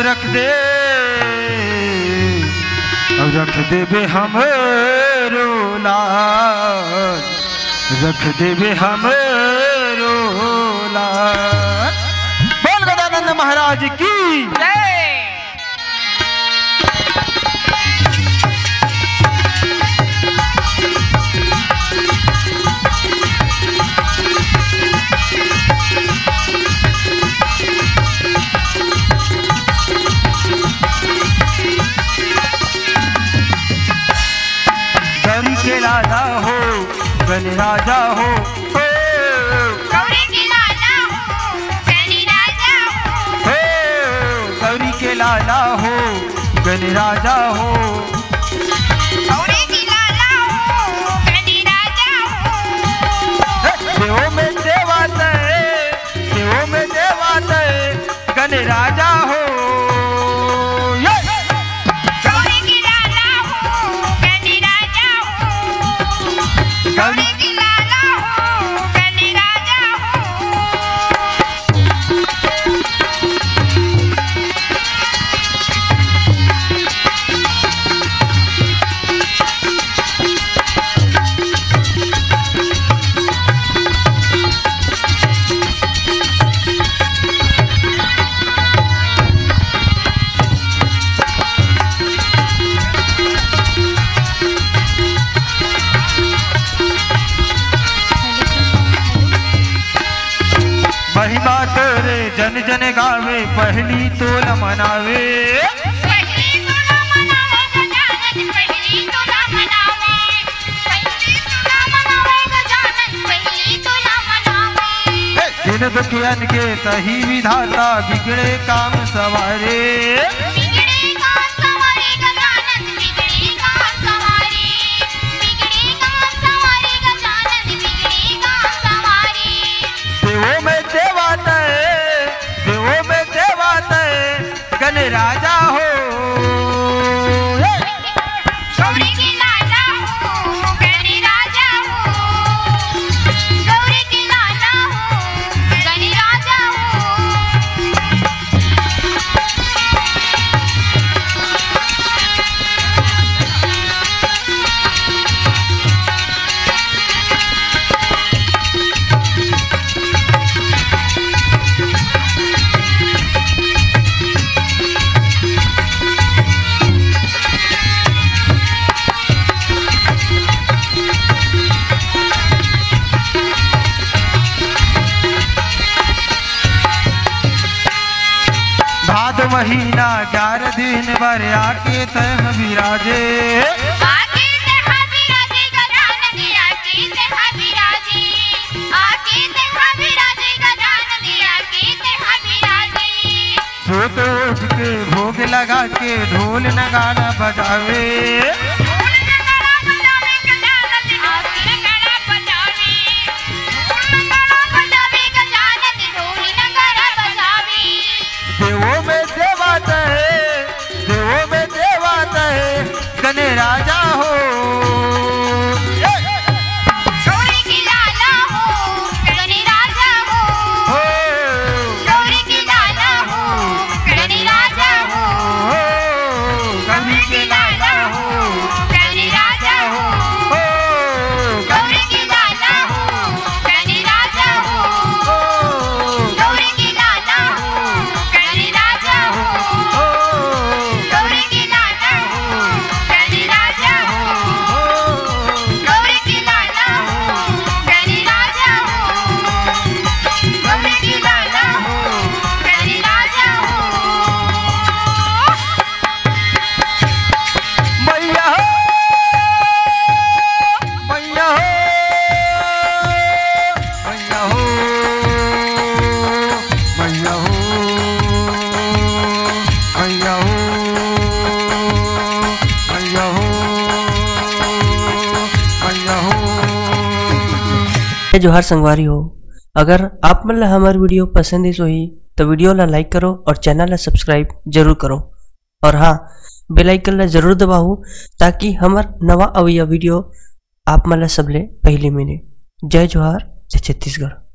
रख दे बे हमरो लाज, रख दे बे हमरो लाज। बोल गदानंद महाराज की जय। गौरी के लाला हो गण राजा हो, गौरी के लाला हो गण राजा हो, गौरी के लाला हो गण राजा हो, गौरी के लाला हो गण राजा हो। देवो में देवात देवो में देवात गण राजा हो, गौरी के लाला हो गण राजा हो, गौरी के लाला हो गण राजा हो। महिमा तोरे जन जन गावे, पहली तोल मनावे, पहली तोला मनावे गजानन, पहली तोला मनावे, पहली तोला मनावे गजानन, पहली तोला मनावे। दिन दुखियन के सही विधाता, बिगड़े काम सवारे, बिगड़े काम सवारे गजानन, बिगड़े काम सवारे, बिगड़े काम सवारे गजानन, बिगड़े काम सवारे। देवो में देवात देवो में देवात गण राजा हो, गौरी के लाला हो गण राजा हो, गौरी के लाला हो गण राजा हो। भाद महीना 11 दिन बर आके तह विराजे, आके तेहा विराजे गजानन, आके तेहा विराजे, आके तेहा विराजे गजानन, आके तेहा विराजे। सोत उठ के भोग लगा के ढोल नगाड़ा बजावे, ढोल नगाड़ा बजावे गजानन, आके नगाड़ा बजावे, ढोल नगाड़ा बजावे गजानन, ढोल नगाड़ा बजावे। देवो में देवात देवो में देवात गण राजा हो, गौरी के लाला हो गण राजा हो, गौरी के लाला हो गण राजा हो, गौरी के लाला हो गण राजा हो, गौरी के लाला हो गण राजा हो, गौरी के लाला हो गण राजा हो, गौरी के लाला हो गण राजा हो, गौरी के लाला हो गण राजा हो, गौरी के लाला हो गण राजा हो। मैया हो मैया हो मैया हो मैया हो मैया हो मैया हो मैया हो। जोहार संगवारी हो, अगर आप मन ला हमार वीडियो पसंद ही तो वीडियो ला लाइक करो और चैनल ला सब्सक्राइब जरूर करो, और हाँ बेल आइकन ला जरूर दबाओ ताकि हमार नवा अवैया वीडियो आप मन ला सबले पहले मिले। जय जोहार, जय छत्तीसगढ़।